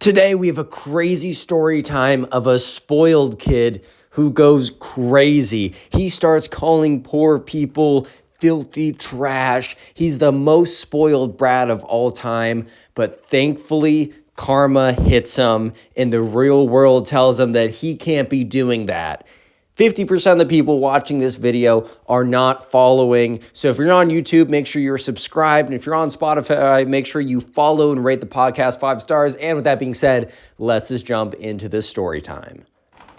Today, we have a crazy story time of a spoiled kid who goes crazy. He starts calling poor people filthy trash. He's the most spoiled brat of all time, but thankfully, karma hits him, and the real world tells him that he can't be doing that. 50% of the people watching this video are not following. So if you're on YouTube, make sure you're subscribed. And if you're on Spotify, make sure you follow and rate the podcast 5 stars. And with that being said, let's just jump into this story time.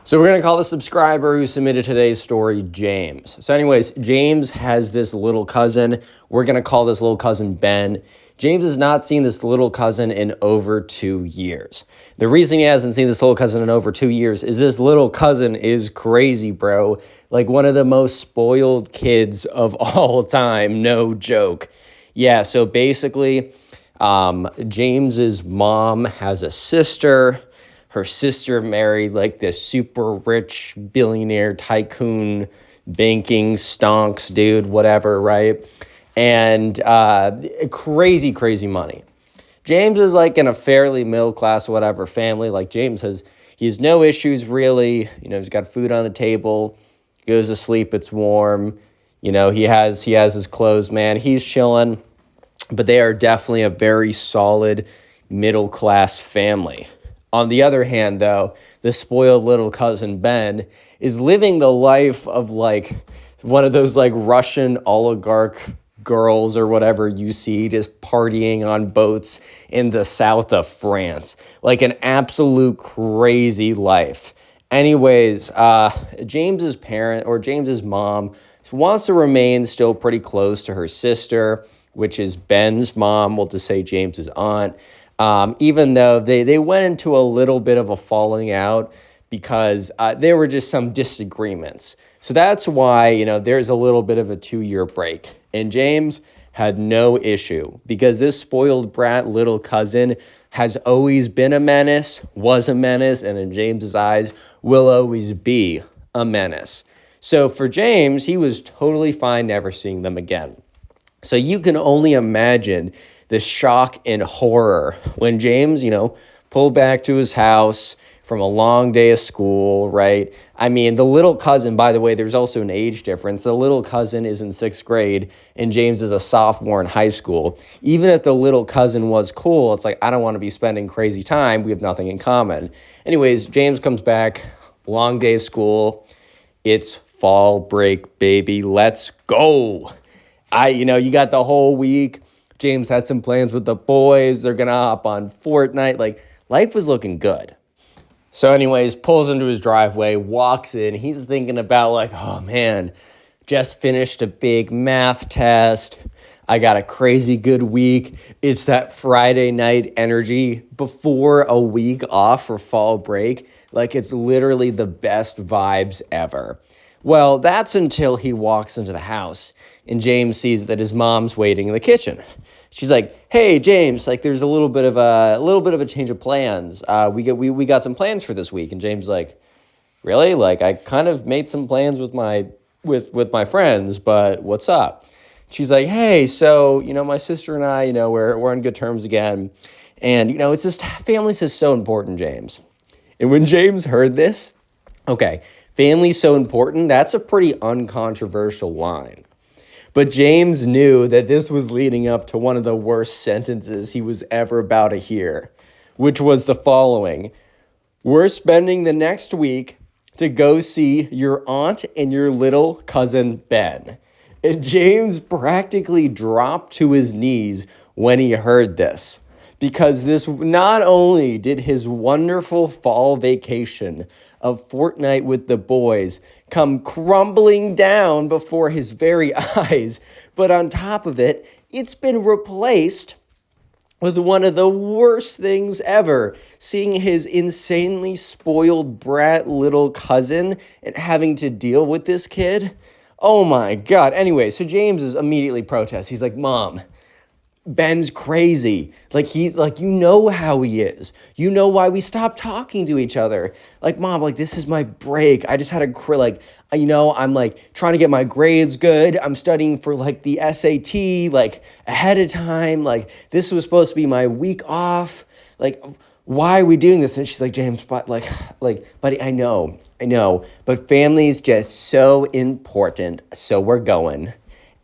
So we're going to call the subscriber who submitted today's story James. So anyways, James has this little cousin. We're going to call this little cousin Ben. James has not seen this little cousin in over 2 years. The reason he hasn't seen this little cousin in over 2 years is this little cousin is crazy, bro. Like one of the most spoiled kids of all time. No joke. Yeah, so basically, James's mom has a sister. Her sister married like this super rich billionaire tycoon banking stonks dude, whatever, right? And crazy money. James is like in a fairly middle class, whatever family. Like he has no issues really. You know, he's got food on the table, goes to sleep, it's warm. You know, he has his clothes, man. He's chilling, but they are definitely a very solid middle class family. On the other hand, though, the spoiled little cousin Ben is living the life of like one of those like Russian oligarch girls or whatever you see just partying on boats in the south of France. Like an absolute crazy life. Anyways, James's mom wants to remain still pretty close to her sister, which is Ben's mom. We'll just say James's aunt. Even though they went into a little bit of a falling out because there were just some disagreements. So that's why, you know, there's a little bit of a 2-year break. And James had no issue because this spoiled brat little cousin has always been a menace, was a menace, and in James's eyes will always be a menace. So for James, he was totally fine never seeing them again. So you can only imagine the shock and horror when James, you know, pulled back to his house from a long day of school, right? I mean, the little cousin, by the way, there's also an age difference. The little cousin is in 6th grade and James is a sophomore in high school. Even if the little cousin was cool, it's like, I don't want to be spending crazy time. We have nothing in common. Anyways, James comes back, long day of school. It's fall break, baby. Let's go. You got the whole week. James had some plans with the boys. They're going to hop on Fortnite. Like, life was looking good. So anyways, pulls into his driveway, walks in. He's thinking about like, oh man, just finished a big math test. I got a crazy good week. It's that Friday night energy before a week off for fall break. Like it's literally the best vibes ever. Well, that's until he walks into the house and James sees that his mom's waiting in the kitchen. She's like, "Hey, James, like there's a little bit of a change of plans. We got some plans for this week." And James like, "Really? Like I kind of made some plans with my friends, but what's up?" She's like, "Hey, so, you know, my sister and I, you know, we're on good terms again. And, you know, it's just family's just so important, James." And when James heard this, okay, family's so important, that's a pretty uncontroversial line. But James knew that this was leading up to one of the worst sentences he was ever about to hear, which was the following: "We're spending the next week to go see your aunt and your little cousin Ben." And James practically dropped to his knees when he heard this, because this not only did his wonderful fall vacation of Fortnite with the boys come crumbling down before his very eyes, but on top of it, it's been replaced with one of the worst things ever, seeing his insanely spoiled brat little cousin and having to deal with this kid. Oh my God. Anyway, so James is immediately protests. He's like, "Mom, Ben's crazy. Like, he's like, you know how he is. You know why we stopped talking to each other. Like, Mom, like, this is my break. I just had I'm like trying to get my grades good. I'm studying for like the SAT, like ahead of time. Like, this was supposed to be my week off. Like, why are we doing this? And she's like, James, but buddy, I know, but family's just so important, so we're going.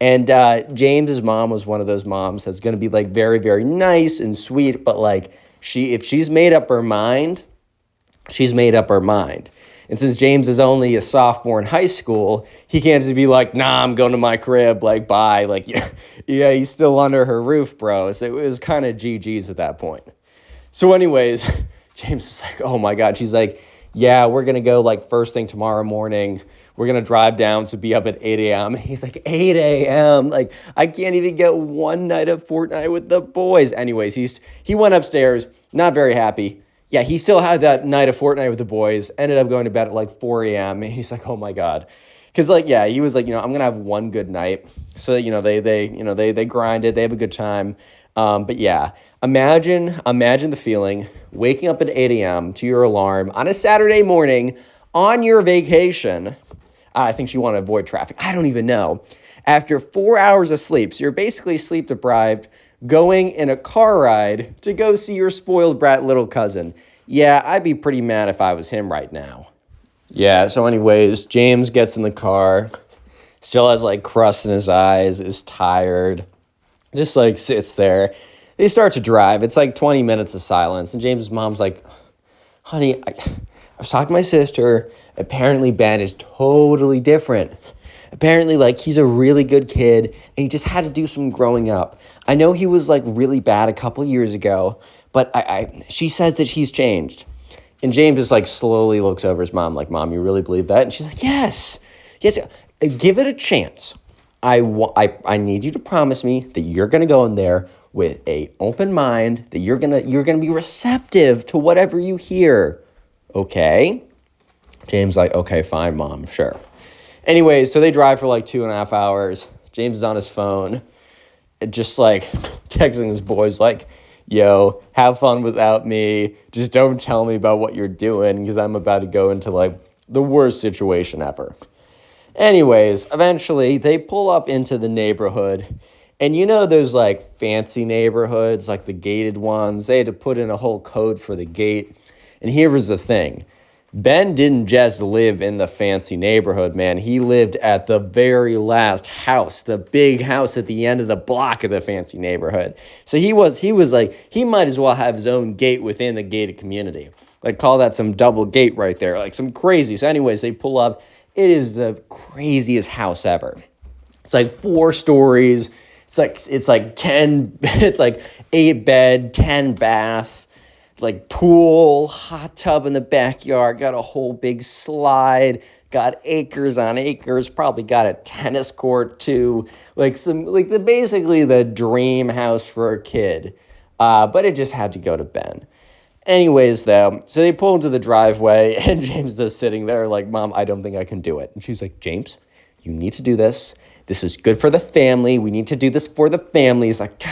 And James's mom was one of those moms that's going to be like very, very nice and sweet, but like if she's made up her mind, she's made up her mind. And since James is only a sophomore in high school, he can't just be like, nah, I'm going to my crib, like, bye. Like, yeah, he's still under her roof, bro. So it was kind of GG's at that point. So anyways, James is like, oh my God. She's like, yeah, we're going to go like first thing tomorrow morning. We're going to drive down to be up at 8 a.m. And he's like, 8 a.m.? Like, I can't even get one night of Fortnite with the boys. Anyways, he went upstairs, not very happy. Yeah, he still had that night of Fortnite with the boys, ended up going to bed at like 4 a.m. And he's like, oh my God. Because like, yeah, he was like, I'm going to have one good night. So, they grinded, they have a good time. But yeah, imagine the feeling, waking up at 8 a.m. to your alarm on a Saturday morning on your vacation. I think you want to avoid traffic. I don't even know. After 4 hours of sleep, so you're basically sleep deprived, going in a car ride to go see your spoiled brat little cousin. Yeah, I'd be pretty mad if I was him right now. Yeah, so anyways, James gets in the car, still has like crust in his eyes, is tired, just like sits there. They start to drive. It's like 20 minutes of silence. And James's mom's like, honey, I was talking to my sister. Apparently Ben is totally different. Apparently, like, he's a really good kid, and he just had to do some growing up. I know he was, like, really bad a couple years ago, but she says that he's changed. And James just, like, slowly looks over his mom, like, Mom, you really believe that? And she's like, yes, give it a chance. I need you to promise me that you're going to go in there with a open mind, that you're gonna be receptive to whatever you hear, okay? James like, okay, fine, Mom, sure. Anyways, so they drive for like 2.5 hours. James is on his phone, just like texting his boys like, yo, have fun without me. Just don't tell me about what you're doing because I'm about to go into like the worst situation ever. Anyways, eventually they pull up into the neighborhood. And you know those like fancy neighborhoods, like the gated ones, they had to put in a whole code for the gate. And here was the thing. Ben didn't just live in the fancy neighborhood, man. He lived at the very last house, the big house at the end of the block of the fancy neighborhood. So he was like, he might as well have his own gate within the gated community. Like, call that some double gate right there, like some crazy. So anyways, they pull up. It is the craziest house ever. It's like 4 stories. It's like 8 bed, 10 bath. Like pool, hot tub in the backyard, got a whole big slide, got acres on acres, probably got a tennis court too, basically the dream house for a kid, but it just had to go to Ben. Anyways, though, so they pull into the driveway, and James is sitting there like, Mom, I don't think I can do it. And she's like, James, you need to do this. This is good for the family. We need to do this for the family. He's like,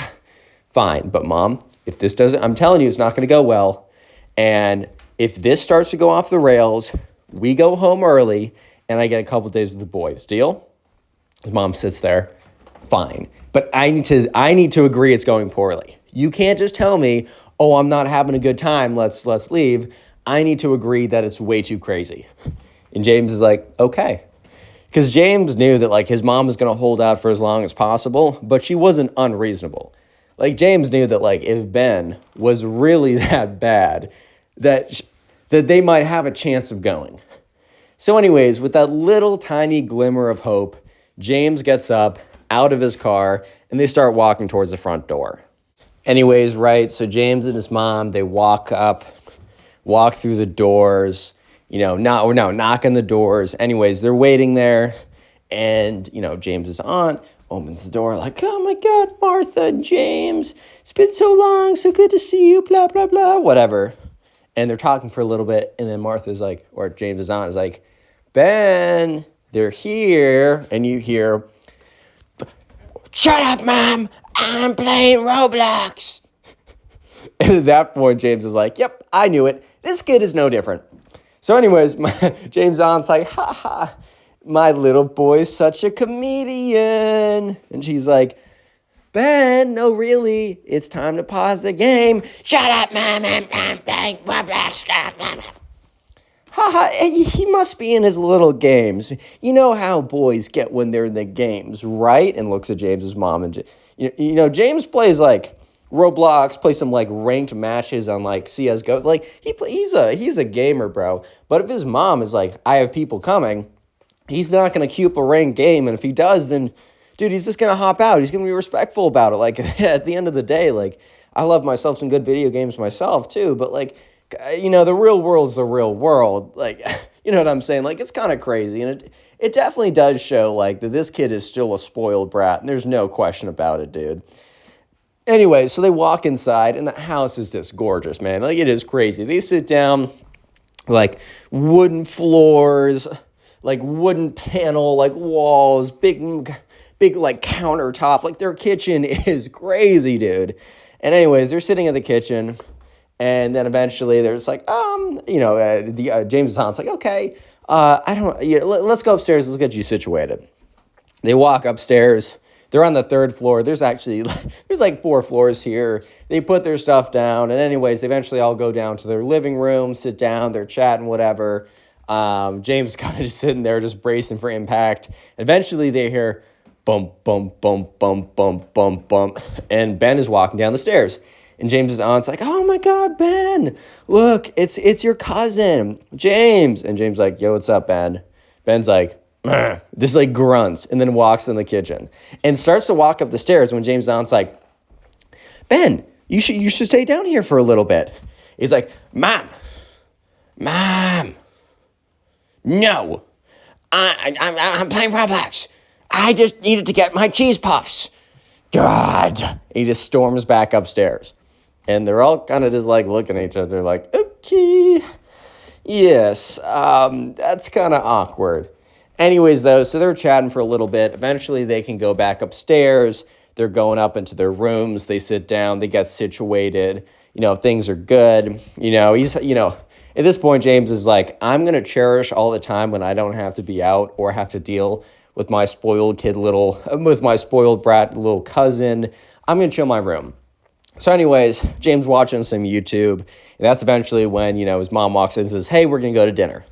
fine, but Mom, if this doesn't, I'm telling you, it's not going to go well. And if this starts to go off the rails, we go home early and I get a couple days with the boys. Deal? His mom sits there. Fine. But I need to agree it's going poorly. You can't just tell me, oh, I'm not having a good time. Let's leave. I need to agree that it's way too crazy. And James is like, okay. Because James knew that like his mom was going to hold out for as long as possible, but she wasn't unreasonable. Like, James knew that, like, if Ben was really that bad, that they might have a chance of going. So anyways, with that little tiny glimmer of hope, James gets up out of his car, and they start walking towards the front door. Anyways, right, so James and his mom, they walk through the doors, knock on the doors. Anyways, they're waiting there, and, James's aunt opens the door like, oh my God, Martha and James, it's been so long, so good to see you, blah, blah, blah, whatever. And they're talking for a little bit, and then Martha's like, or James's aunt is like, Ben, they're here, and you hear, shut up, Mom, I'm playing Roblox. And at that point, James is like, yep, I knew it, this kid is no different. So anyways, James' aunt's like, ha ha, my little boy's such a comedian. And she's like, Ben, no, really, it's time to pause the game. Shut up, mom. Haha, he must be in his little games. You know how boys get when they're in the games, right? And looks at James's mom. And, James plays like Roblox, plays some like ranked matches on like CSGO. Like, he's a gamer, bro. But if his mom is like, I have people coming, he's not going to queue up a ranked game. And if he does, then, dude, he's just going to hop out. He's going to be respectful about it. Like, at the end of the day, like, I love myself some good video games myself, too. But, like, the real world's the real world. Like, you know what I'm saying? Like, it's kind of crazy. And it definitely does show, like, that this kid is still a spoiled brat. And there's no question about it, dude. Anyway, so they walk inside, and the house is just gorgeous, man. Like, it is crazy. They sit down, like, wooden floors, like, wooden panel, like, walls, big, like, countertop. Like, their kitchen is crazy, dude. And anyways, they're sitting in the kitchen. And then eventually there's like, James Bond's like, okay, let's go upstairs. Let's get you situated. They walk upstairs. They're on the third floor. There's like 4 floors here. They put their stuff down. And anyways, they eventually all go down to their living room, sit down, they're chatting, whatever. James kind of just sitting there, just bracing for impact. Eventually they hear bump, bump, bump, bump, bump, bump, bump. And Ben is walking down the stairs. And James's aunt's like, oh my God, Ben, look, it's your cousin, James. And James like, yo, what's up, Ben? Ben's like, this like grunts and then walks in the kitchen and starts to walk up the stairs when James' aunt's like, Ben, you should stay down here for a little bit. He's like, Mom, no, I'm playing Roblox. I just needed to get my cheese puffs. God. And he just storms back upstairs. And they're all kind of just like looking at each other like, okay, yes, that's kind of awkward. Anyways, though, so they're chatting for a little bit. Eventually, they can go back upstairs. They're going up into their rooms. They sit down. They get situated. Things are good. At this point, James is like, I'm going to cherish all the time when I don't have to be out or have to deal with my spoiled brat little cousin. I'm going to chill my room. So anyways, James watching some YouTube, and that's eventually when, his mom walks in and says, hey, we're going to go to dinner.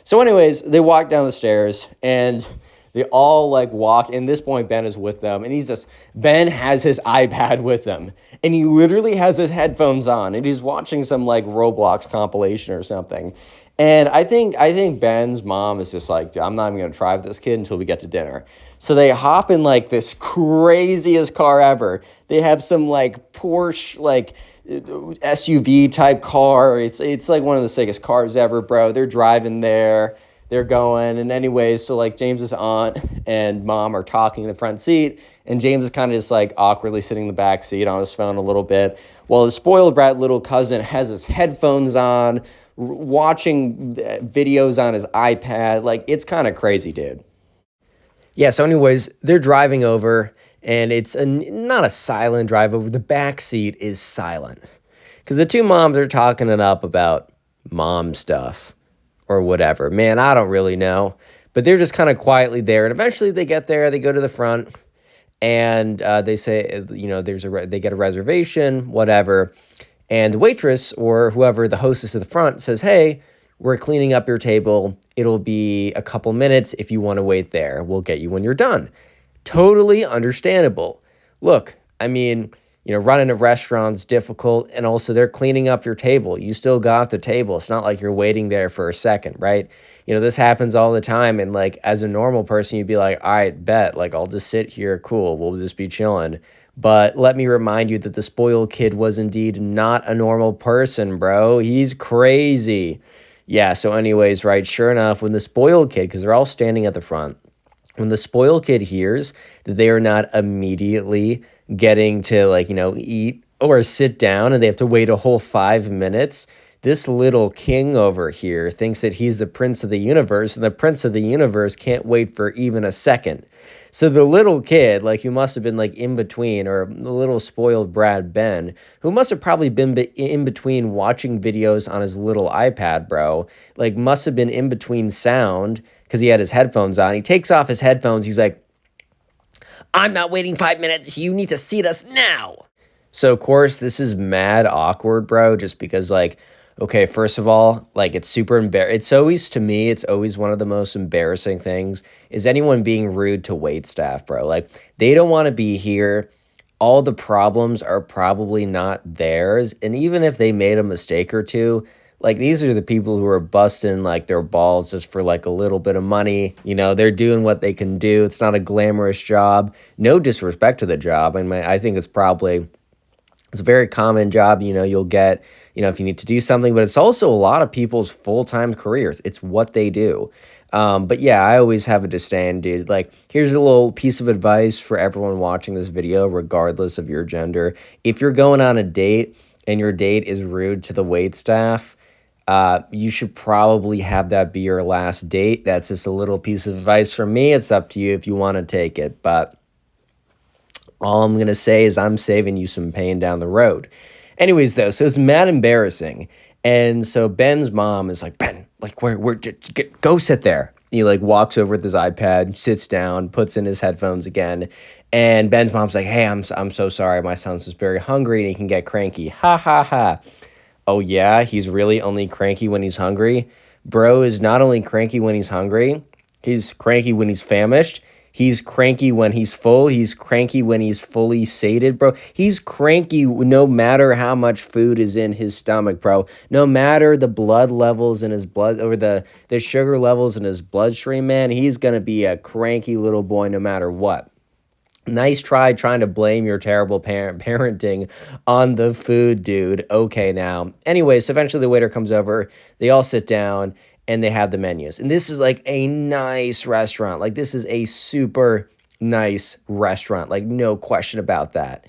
So anyways, they walk down the stairs, and they all, like, walk. And at this point, Ben is with them, and Ben has his iPad with him, and he literally has his headphones on, and he's watching some, like, Roblox compilation or something. And I think Ben's mom is just like, I'm not even going to try with this kid until we get to dinner. So they hop in like this craziest car ever. They have some like Porsche, like SUV type car. It's like one of the sickest cars ever, bro. They're driving there. They're going. And anyways, so like James's aunt and mom are talking in the front seat. And James is kind of just like awkwardly sitting in the back seat on his phone a little bit. While his spoiled brat little cousin has his headphones on, watching videos on his iPad. Like, it's kind of crazy, dude. Yeah, so anyways, they're driving over, and it's not a silent drive over. The back seat is silent. Because the two moms are talking it up about mom stuff or whatever. Man, I don't really know. But they're just kind of quietly there. And eventually they get there. They go to the front, and they say, they get a reservation, whatever. And the waitress or whoever, the hostess at the front, says, hey, we're cleaning up your table. It'll be a couple minutes. If you want to wait there, we'll get you when you're done. Totally understandable. Look, I mean, running a restaurant's difficult, and also they're cleaning up your table. You still got the table. It's not like you're waiting there for a second, right? This happens all the time, and like as a normal person, you'd be like, all right, bet, like I'll just sit here, cool, we'll just be chilling. But let me remind you that the spoiled kid was indeed not a normal person, bro. He's crazy. Yeah, so anyways, right, sure enough, when the spoiled kid, because they're all standing at the front, when the spoiled kid hears that they are not immediately getting to, eat or sit down and they have to wait a whole 5 minutes, this little king over here thinks that he's the prince of the universe, and the prince of the universe can't wait for even a second. So the little kid, who must have been, in between, or the little spoiled brat Ben, who must have probably been in between watching videos on his little iPad, bro, must have been in between sound, because he had his headphones on. He takes off his headphones. He's like, I'm not waiting 5 minutes. You need to seat us now. So, of course, this is mad awkward, bro, just because, like, okay, first of all, like, it's super embarrassing. It's always, to me, it's always one of the most embarrassing things is anyone being rude to wait staff, bro. Like, they don't want to be here. All the problems are probably not theirs. And even if they made a mistake or two, like these are the people who are busting like their balls just for like a little bit of money. You know, they're doing what they can do. It's not a glamorous job. No disrespect to the job. I mean, I think it's a very common job, you know, you'll get, you know, if you need to do something, but it's also a lot of people's full-time careers. It's what they do. But yeah, I always have a disdain, dude. Like, here's a little piece of advice for everyone watching this video, regardless of your gender. If you're going on a date and your date is rude to the wait staff, you should probably have that be your last date. That's just a little piece of advice from me. It's up to you if you want to take it, but all I'm going to say is I'm saving you some pain down the road. Anyways, though, so it's mad embarrassing. And so Ben's mom is like, Ben, like, go sit there. He like walks over with his iPad, sits down, puts in his headphones again. And Ben's mom's like, hey, I'm so sorry. My son's just very hungry and he can get cranky. Ha, ha, ha. Oh, yeah, he's really only cranky when he's hungry. Bro is not only cranky when he's hungry, he's cranky when he's famished. He's cranky when he's full. He's cranky when he's fully sated, bro. He's cranky no matter how much food is in his stomach, bro. No matter the blood levels in his blood or the sugar levels in his bloodstream, man, he's going to be a cranky little boy no matter what. Nice try trying to blame your terrible parenting on the food, dude. Okay, now. Anyway, so eventually the waiter comes over. They all sit down and they have the menus. And this is like a nice restaurant. Like this is a super nice restaurant. Like no question about that.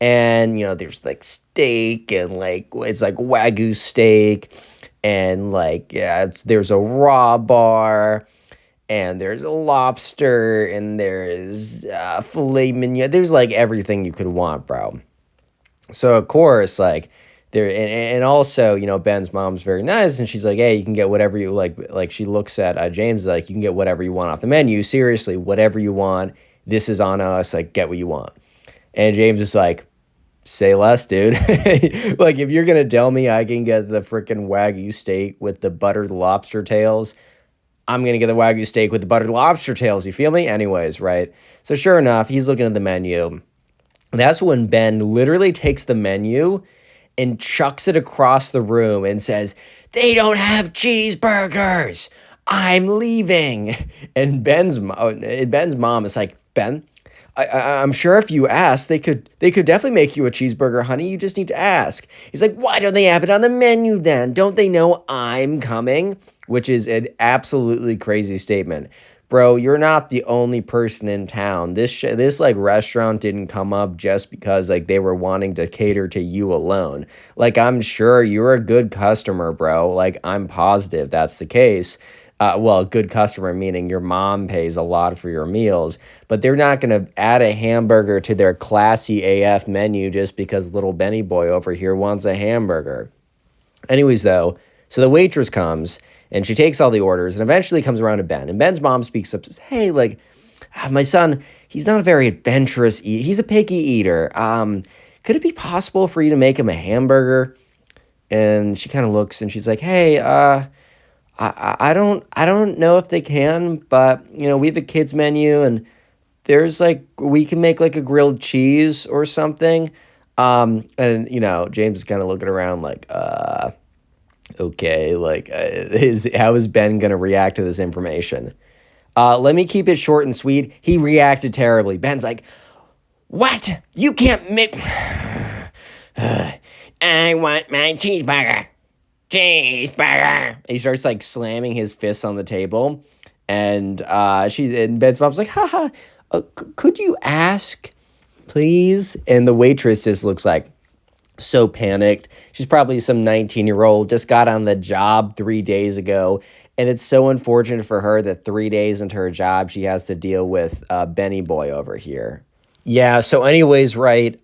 And, you know, there's like steak and like, it's like Wagyu steak and like, yeah, there's a raw bar. And there's a lobster, and there's filet mignon. There's like everything you could want, bro. So of course, like there, and also, you know, Ben's mom's very nice, and she's like, hey, you can get whatever you like. Like she looks at James like, you can get whatever you want off the menu. Seriously, whatever you want. This is on us. Like, get what you want. And James is like, say less, dude. Like if you're gonna tell me I can get the freaking Wagyu steak with the buttered lobster tails, I'm going to get the Wagyu steak with the buttered lobster tails. You feel me? Anyways, right? So sure enough, he's looking at the menu. That's when Ben literally takes the menu and chucks it across the room and says, they don't have cheeseburgers. I'm leaving. And Ben's mom is like, Ben, I'm sure if you ask, they could definitely make you a cheeseburger, honey. You just need to ask. He's like, why don't they have it on the menu then? Don't they know I'm coming? Which is an absolutely crazy statement. Bro, you're not the only person in town. This like restaurant didn't come up just because like they were wanting to cater to you alone. Like I'm sure you're a good customer, bro. Like I'm positive that's the case. Well, good customer meaning your mom pays a lot for your meals, but they're not going to add a hamburger to their classy AF menu just because little Benny boy over here wants a hamburger. Anyways, though, so the waitress comes and she takes all the orders and eventually comes around to Ben. And Ben's mom speaks up and says, hey, like, my son, he's not a very adventurous eater. He's a picky eater. Could it be possible for you to make him a hamburger? And she kind of looks and she's like, hey, I don't know if they can, but, you know, we have a kids menu and there's like, we can make like a grilled cheese or something. And, you know, James is kind of looking around like, okay, like, how is Ben going to react to this information? Let me keep it short and sweet. He reacted terribly. Ben's like, what? You can't make, I want my cheeseburger. Cheeseburger. He starts like slamming his fists on the table, and Ben's mom's like, haha, could you ask, please? And the waitress just looks like so panicked. She's probably some 19-year-old, just got on the job 3 days ago, and it's so unfortunate for her that 3 days into her job, she has to deal with Benny boy over here. Yeah, so anyways, right,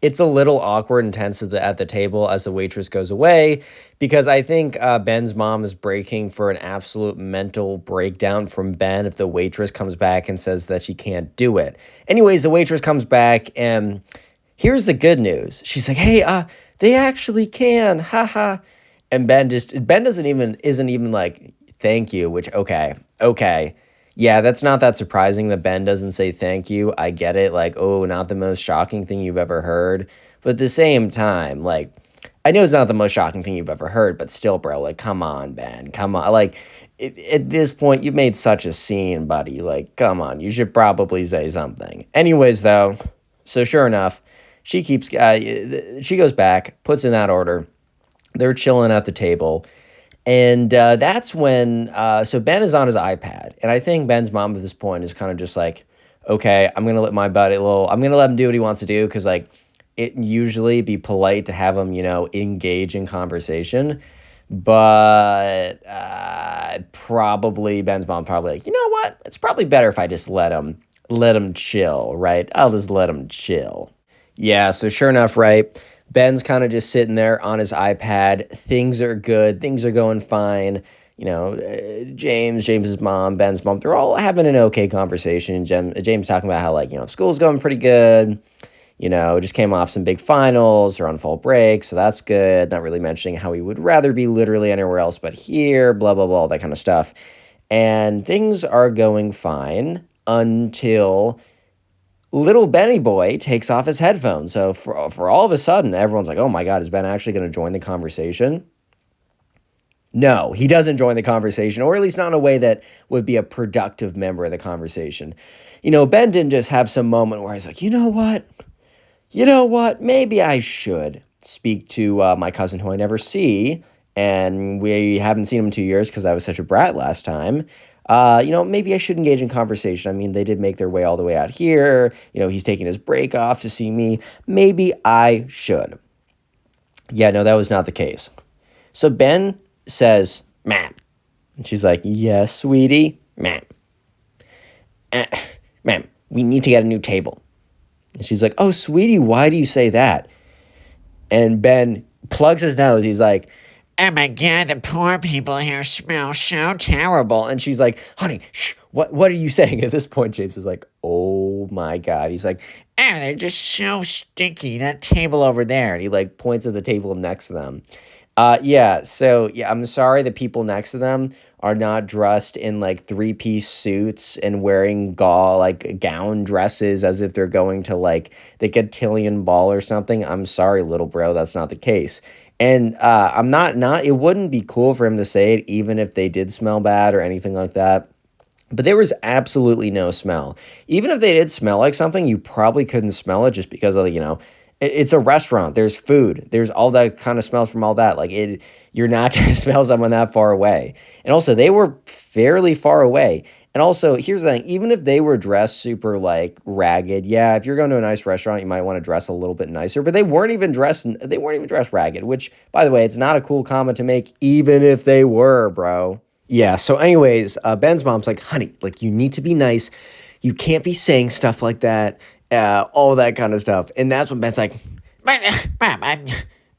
It's a little awkward and tense at the table as the waitress goes away because I think Ben's mom is breaking for an absolute mental breakdown from Ben if the waitress comes back and says that she can't do it. Anyways, the waitress comes back and here's the good news. She's like, "Hey, they actually can, haha." And Ben isn't even like, "Thank you," which okay. Yeah, that's not that surprising that Ben doesn't say thank you. I get it. Like, oh, not the most shocking thing you've ever heard. But at the same time, like, I know it's not the most shocking thing you've ever heard, but still, bro, like, come on, Ben. Come on. Like, at this point, you've made such a scene, buddy. Like, come on. You should probably say something. Anyways, though, so sure enough, she goes back, puts in that order. They're chilling at the table. And that's when, so Ben is on his iPad. And I think Ben's mom at this point is kind of just like, okay, I'm going to I'm going to let him do what he wants to do. Cause like it usually be polite to have him, engage in conversation. But probably Ben's mom probably like, you know what? It's probably better if I just let him chill, right? I'll just let him chill. Yeah. So sure enough, right? Ben's kind of just sitting there on his iPad. Things are good. Things are going fine. James's mom, Ben's mom, they're all having an okay conversation. James talking about how, like, school's going pretty good. Just came off some big finals. They're on fall break, so that's good. Not really mentioning how he would rather be literally anywhere else but here, blah, blah, blah, all that kind of stuff. And things are going fine until little Benny boy takes off his headphones. So for all of a sudden, everyone's like, oh my God, is Ben actually going to join the conversation? No, he doesn't join the conversation, or at least not in a way that would be a productive member of the conversation. Ben didn't just have some moment where he's like, you know what? Maybe I should speak to my cousin who I never see, and we haven't seen him in 2 years because I was such a brat last time. Maybe I should engage in conversation. I mean, they did make their way all the way out here. He's taking his break off to see me. Maybe I should. Yeah, no, that was not the case. So Ben says, "Ma'am." And she's like, "Yes, sweetie, ma'am. Ma'am, we need to get a new table." And she's like, "Oh, sweetie, why do you say that?" And Ben plugs his nose. He's like, "Oh my God, the poor people here smell so terrible." And she's like, "Honey, shh, what are you saying?" At this point, James is like, "Oh my God." He's like, "Oh, they're just so stinky. That table over there." And he like points at the table next to them. I'm sorry the people next to them are not dressed in like 3-piece suits and wearing gown dresses as if they're going to like the cotillion ball or something. I'm sorry, little bro, that's not the case. And I'm not, it wouldn't be cool for him to say it, even if they did smell bad or anything like that. But there was absolutely no smell. Even if they did smell like something, you probably couldn't smell it just because of, it's a restaurant. There's food. There's all that kind of smells from all that. You're not going to smell someone that far away. And also, they were fairly far away. And also, here's the thing. Even if they were dressed super, ragged, yeah, if you're going to a nice restaurant, you might want to dress a little bit nicer. But they weren't even dressed ragged, which, by the way, it's not a cool comment to make, even if they were, bro. Yeah, so anyways, Ben's mom's like, "Honey, you need to be nice. You can't be saying stuff like that, all that kind of stuff." And that's when Ben's like, "Mom,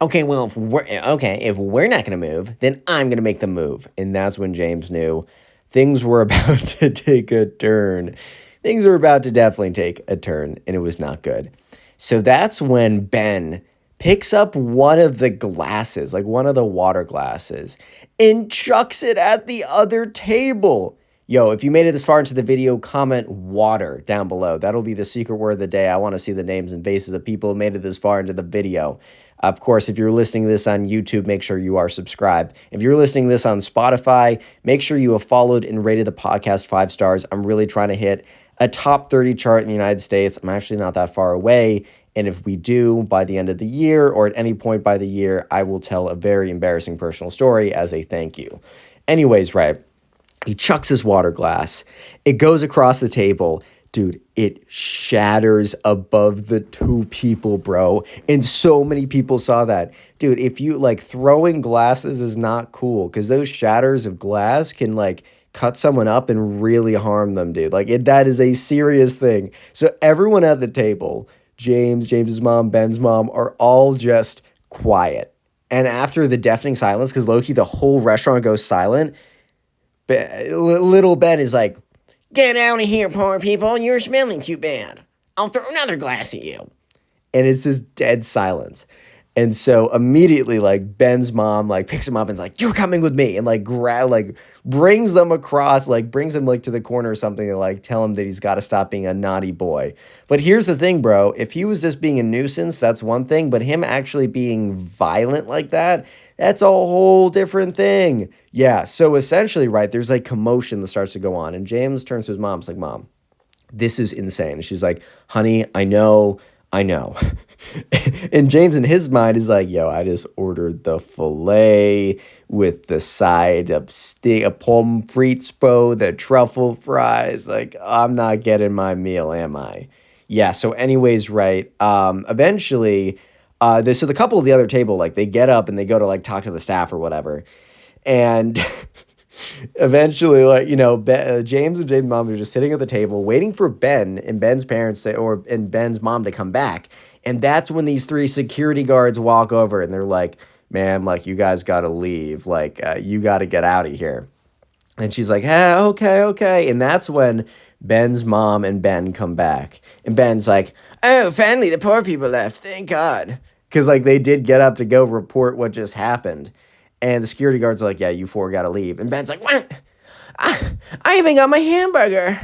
okay, well, if we're not going to move, then I'm going to make them move." And that's when James knew things were about to take a turn. Things were about to definitely take a turn, and it was not good. So that's when Ben picks up one of the glasses, one of the water glasses, and chucks it at the other table. Yo, if you made it this far into the video, comment water down below. That'll be the secret word of the day. I want to see the names and faces of people who made it this far into the video. Of course, if you're listening to this on YouTube, make sure you are subscribed. If you're listening to this on Spotify, make sure you have followed and rated the podcast 5 stars. I'm really trying to hit a top 30 chart in the United States. I'm actually not that far away. And if we do by the end of the year or at any point by the year, I will tell a very embarrassing personal story as a thank you. Anyways, right, he chucks his water glass. It goes across the table. Dude, it shatters above the 2 people, bro. And so many people saw that. Dude, if you throwing glasses is not cool because those shatters of glass can cut someone up and really harm them, dude. That is a serious thing. So everyone at the table James's mom, Ben's mom are all just quiet. And after the deafening silence, because low-key the whole restaurant goes silent, little Ben is like, "Get out of here, poor people. You're smelling too bad. I'll throw another glass at you." And it's just dead silence. And so immediately, like, Ben's mom, like, picks him up and's like, "You're coming with me," and like brings them across, like brings him like to the corner or something to like tell him that he's got to stop being a naughty boy. But here's the thing, bro. If he was just being a nuisance, that's one thing. But him actually being violent like that, that's a whole different thing. Yeah. So essentially, right, there's like commotion that starts to go on. And James turns to his mom. He's like, "Mom, this is insane." And she's like, "Honey, I know. I know." And James in his mind is like, "Yo, I just ordered the filet with the side of a pommes frites, bro, the truffle fries. Like, I'm not getting my meal, am I?" Yeah, so anyways, right. Eventually, this so the couple at the other table, like, they get up and they go to like talk to the staff or whatever. And eventually, like, James and James' mom are just sitting at the table waiting for Ben and Ben's parents and Ben's mom to come back. And that's when these three security guards walk over and they're like, "Ma'am, like, you guys got to leave. Like, you got to get out of here." And she's like, "Hey, okay, okay." And that's when Ben's mom and Ben come back. And Ben's like, "Oh, finally, the poor people left. Thank God." Because, like, they did get up to go report what just happened. And the security guards are like, "Yeah, you four got to leave." And Ben's like, "What? I even got my hamburger."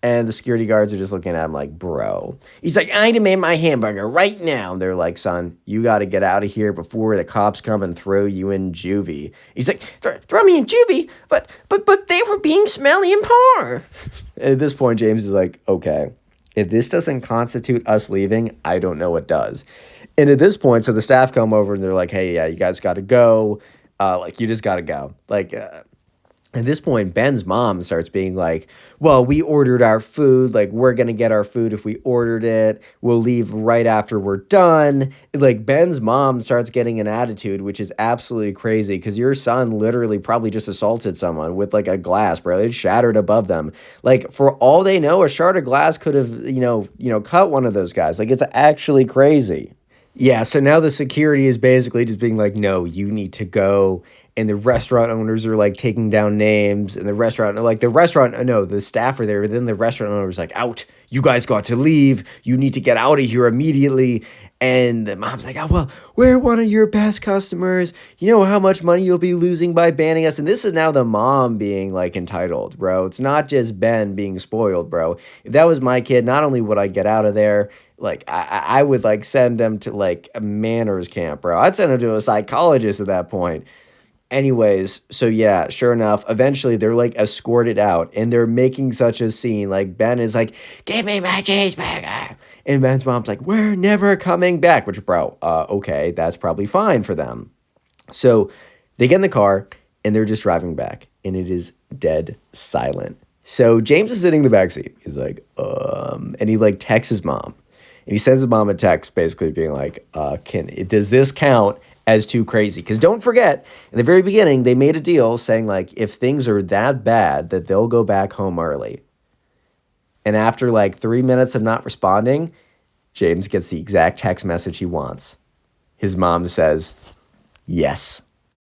And the security guards are just looking at him like, "Bro." He's like, "I demand my hamburger right now." And they're like, "Son, you got to get out of here before the cops come and throw you in juvie." He's like, Throw me in juvie? But they were being smelly and poor." At this point, James is like, "Okay, if this doesn't constitute us leaving, I don't know what does." And at this point, so the staff come over and they're like, "Hey, yeah, you guys got to go. Like, you just got to go." Like, at this point, Ben's mom starts being like, "Well, we ordered our food. Like, we're going to get our food if we ordered it. We'll leave right after we're done." Like, Ben's mom starts getting an attitude, which is absolutely crazy because your son literally probably just assaulted someone with like a glass, bro. It shattered above them. Like, for all they know, a shard of glass could have, cut one of those guys. Like, it's actually crazy. Yeah, so now the security is basically just being like, "No, you need to go." And the restaurant owners are like taking down names, and the staff are there, but then the restaurant owner's like, "Out, you guys got to leave. You need to get out of here immediately." And the mom's like, "Oh, well, we're one of your best customers. You know how much money you'll be losing by banning us." And this is now the mom being like entitled, bro. It's not just Ben being spoiled, bro. If that was my kid, not only would I get out of there, like, I would like send them to like a manners camp, bro. I'd send them to a psychologist at that point. Anyways, so yeah, sure enough, eventually they're like escorted out and they're making such a scene. Like, Ben is like, "Give me my cheeseburger." And Ben's mom's like, "We're never coming back," which, bro, okay, that's probably fine for them. So they get in the car and they're just driving back and it is dead silent. So James is sitting in the backseat. He's like, and he like texts his mom. And he sends his mom a text basically being like, does this count as too crazy? Because don't forget, in the very beginning, they made a deal saying, like, if things are that bad, that they'll go back home early. And after like 3 minutes of not responding, James gets the exact text message he wants. His mom says, "Yes."